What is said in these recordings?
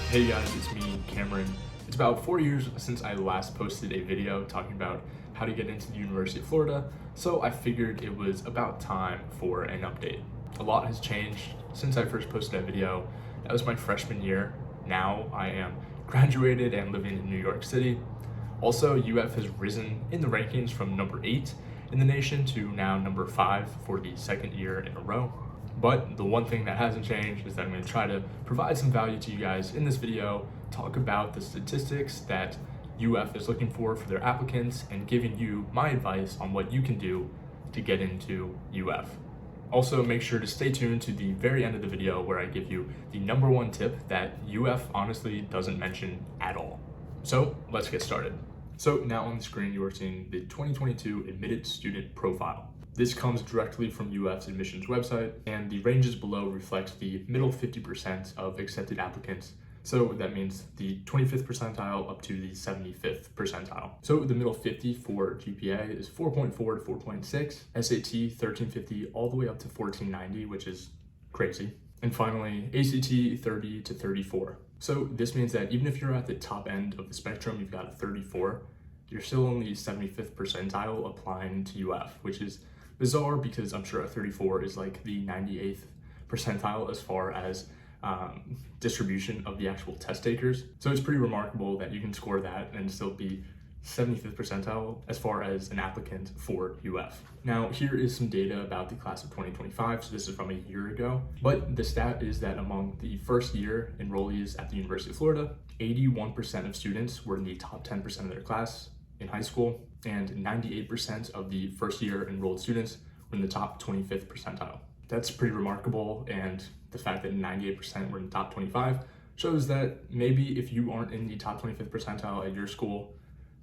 Hey guys, it's me, Cameron. It's about 4 years since I last posted a video talking about how to get into the University of Florida, so I figured it was about time for an update. A lot has changed since I first posted that video. That was my freshman year. Now I am graduated and living in New York City. Also, UF has risen in the rankings from number 8 in the nation to now number 5 for the second year in a row. But the one thing that hasn't changed is that I'm going to try to provide some value to you guys in this video, talk about the statistics that UF is looking for their applicants, and giving you my advice on what you can do to get into UF. Also, make sure to stay tuned to the very end of the video where I give you the number one tip that UF honestly doesn't mention at all. So let's get started. So now on the screen, you are seeing the 2022 admitted student profile. This comes directly from UF's admissions website, and the ranges below reflect the middle 50% of accepted applicants. So that means the 25th percentile up to the 75th percentile. So the middle 50 for GPA is 4.4 to 4.6, SAT 1350 all the way up to 1490, which is crazy. And finally, ACT 30 to 34. So this means that even if you're at the top end of the spectrum, you've got a 34, you're still only 75th percentile applying to UF, which is bizarre because I'm sure a 34 is like the 98th percentile as far as distribution of the actual test takers. So it's pretty remarkable that you can score that and still be 75th percentile as far as an applicant for UF. Now, here is some data about the class of 2025. So this is from a year ago, but the stat is that among the first year enrollees at the University of Florida, 81% of students were in the top 10% of their class in high school, and 98% of the first year enrolled students were in the top 25th percentile. That's pretty remarkable, and the fact that 98% were in the top 25 shows that maybe if you aren't in the top 25th percentile at your school,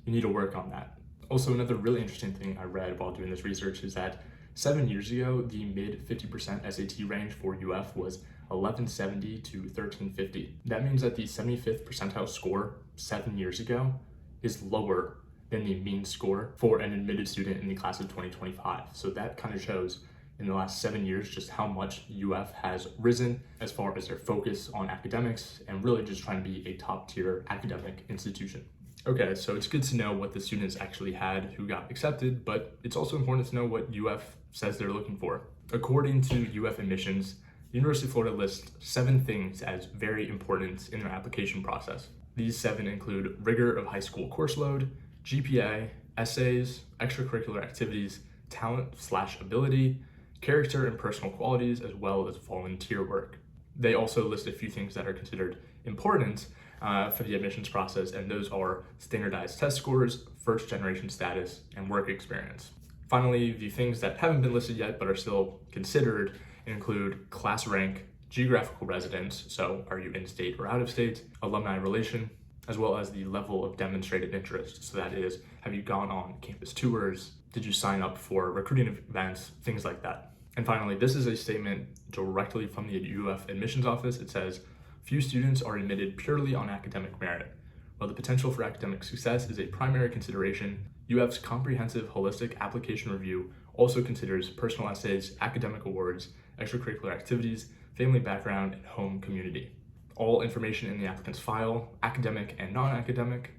you need to work on that. Also, another really interesting thing I read while doing this research is that 7 years ago, the mid 50% SAT range for UF was 1170 to 1350. That means that the 75th percentile score 7 years ago is lower than the mean score for an admitted student in the class of 2025. So that kind of shows in the last 7 years just how much UF has risen as far as their focus on academics and really just trying to be a top tier academic institution. Okay, so it's good to know what the students actually had who got accepted, but it's also important to know what UF says they're looking for. According to UF admissions, the University of Florida lists 7 things as very important in their application process. These 7 include rigor of high school course load, GPA, essays, extracurricular activities, talent/ability, character and personal qualities, as well as volunteer work. They also list a few things that are considered important for the admissions process, and those are standardized test scores, first generation status, and work experience. Finally, the things that haven't been listed yet but are still considered include class rank, geographical residence, so are you in state or out of state, alumni relation, as well as the level of demonstrated interest. So that is, have you gone on campus tours? Did you sign up for recruiting events? Things like that. And finally, this is a statement directly from the UF admissions office. It says, few students are admitted purely on academic merit. While the potential for academic success is a primary consideration, UF's comprehensive holistic application review also considers personal essays, academic awards, extracurricular activities, family background, and home community. All information in the applicant's file, academic and non-academic,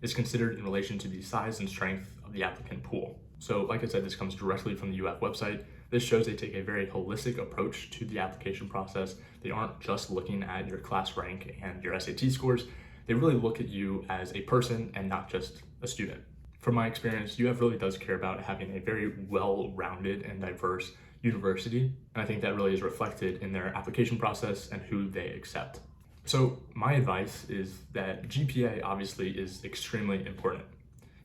is considered in relation to the size and strength of the applicant pool. So like I said, this comes directly from the UF website. This shows they take a very holistic approach to the application process. They aren't just looking at your class rank and your SAT scores. They really look at you as a person and not just a student. From my experience, UF really does care about having a very well-rounded and diverse university, and I think that really is reflected in their application process and who they accept. So my advice is that GPA obviously is extremely important.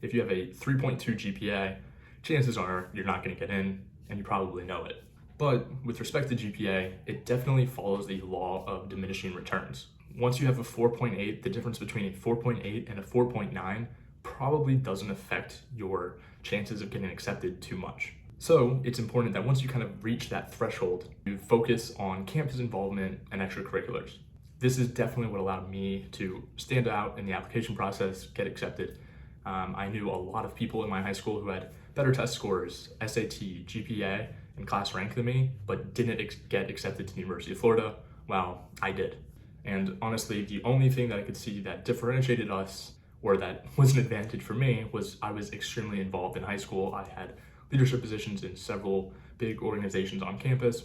If you have a 3.2 GPA, chances are you're not going to get in, and you probably know it. But with respect to GPA, it definitely follows the law of diminishing returns. Once you have a 4.8, the difference between a 4.8 and a 4.9 probably doesn't affect your chances of getting accepted too much. So it's important that once you kind of reach that threshold, you focus on campus involvement and extracurriculars. This is definitely what allowed me to stand out in the application process, get accepted. I knew a lot of people in my high school who had better test scores, SAT, GPA, and class rank than me, but didn't get accepted to the University of Florida. Well, I did. And honestly, the only thing that I could see that differentiated us or that was an advantage for me was I was extremely involved in high school. I had leadership positions in several big organizations on campus,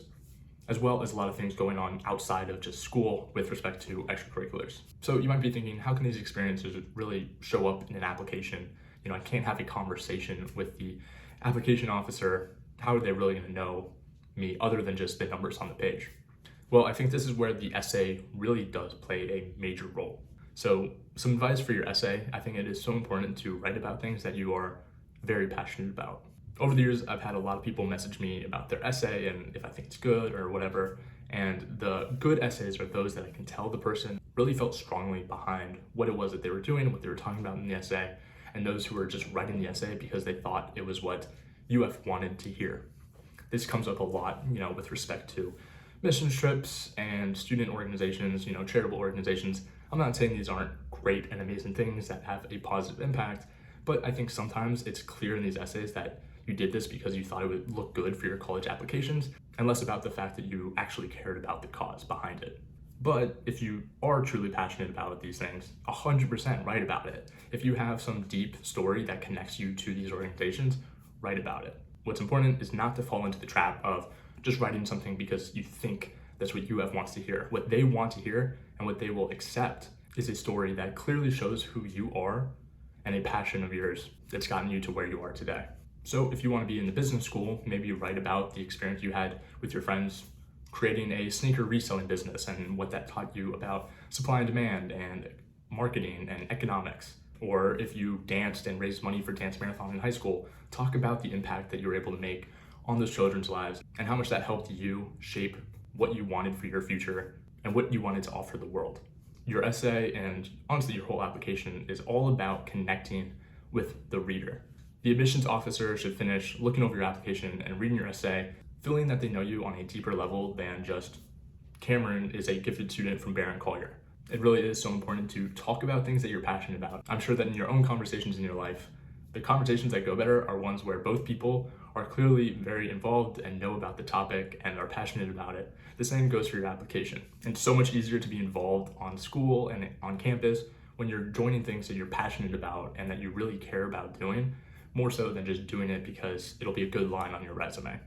as well as a lot of things going on outside of just school with respect to extracurriculars. So you might be thinking, how can these experiences really show up in an application? You know, I can't have a conversation with the application officer. How are they really going to know me other than just the numbers on the page? Well, I think this is where the essay really does play a major role. So some advice for your essay: I think it is so important to write about things that you are very passionate about. Over the years, I've had a lot of people message me about their essay and if I think it's good or whatever. And the good essays are those that I can tell the person really felt strongly behind what it was that they were doing, what they were talking about in the essay, and those who were just writing the essay because they thought it was what UF wanted to hear. This comes up a lot, with respect to mission trips and student organizations, charitable organizations. I'm not saying these aren't great and amazing things that have a positive impact, but I think sometimes it's clear in these essays that you did this because you thought it would look good for your college applications, and less about the fact that you actually cared about the cause behind it. But if you are truly passionate about these things, 100% write about it. If you have some deep story that connects you to these organizations, write about it. What's important is not to fall into the trap of just writing something because you think that's what UF wants to hear. What they want to hear and what they will accept is a story that clearly shows who you are and a passion of yours that's gotten you to where you are today. So if you want to be in the business school, maybe you write about the experience you had with your friends creating a sneaker reselling business and what that taught you about supply and demand and marketing and economics. Or if you danced and raised money for Dance Marathon in high school, talk about the impact that you were able to make on those children's lives and how much that helped you shape what you wanted for your future and what you wanted to offer the world. Your essay, and honestly your whole application, is all about connecting with the reader. The admissions officer should finish looking over your application and reading your essay, feeling that they know you on a deeper level than just Cameron is a gifted student from Barron Collier. It really is so important to talk about things that you're passionate about. I'm sure that in your own conversations in your life, the conversations that go better are ones where both people are clearly very involved and know about the topic and are passionate about it. The same goes for your application. It's so much easier to be involved on school and on campus when you're joining things that you're passionate about and that you really care about doing, more so than just doing it because it'll be a good line on your resume.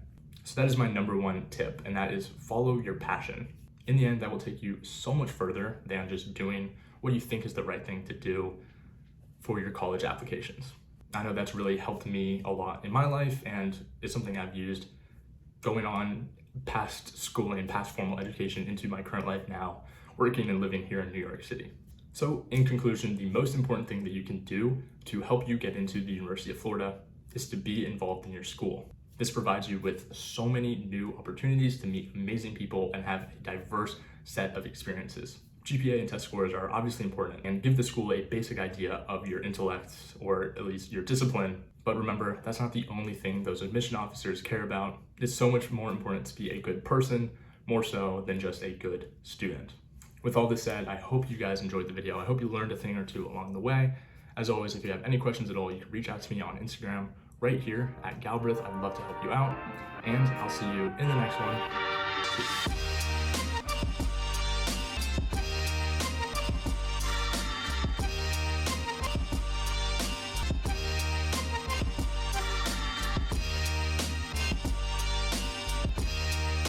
So that is my number one tip, and that is follow your passion. In the end, that will take you so much further than just doing what you think is the right thing to do for your college applications. I know that's really helped me a lot in my life, and it's something I've used going on past schooling, past formal education into my current life now, working and living here in New York City. So in conclusion, the most important thing that you can do to help you get into the University of Florida is to be involved in your school. This provides you with so many new opportunities to meet amazing people and have a diverse set of experiences. GPA and test scores are obviously important and give the school a basic idea of your intellect, or at least your discipline. But remember, that's not the only thing those admission officers care about. It's so much more important to be a good person, more so than just a good student. With all this said, I hope you guys enjoyed the video. I hope you learned a thing or two along the way. As always, if you have any questions at all, you can reach out to me on Instagram right here at Galbraith. I'd love to help you out, and I'll see you in the next one. Peace.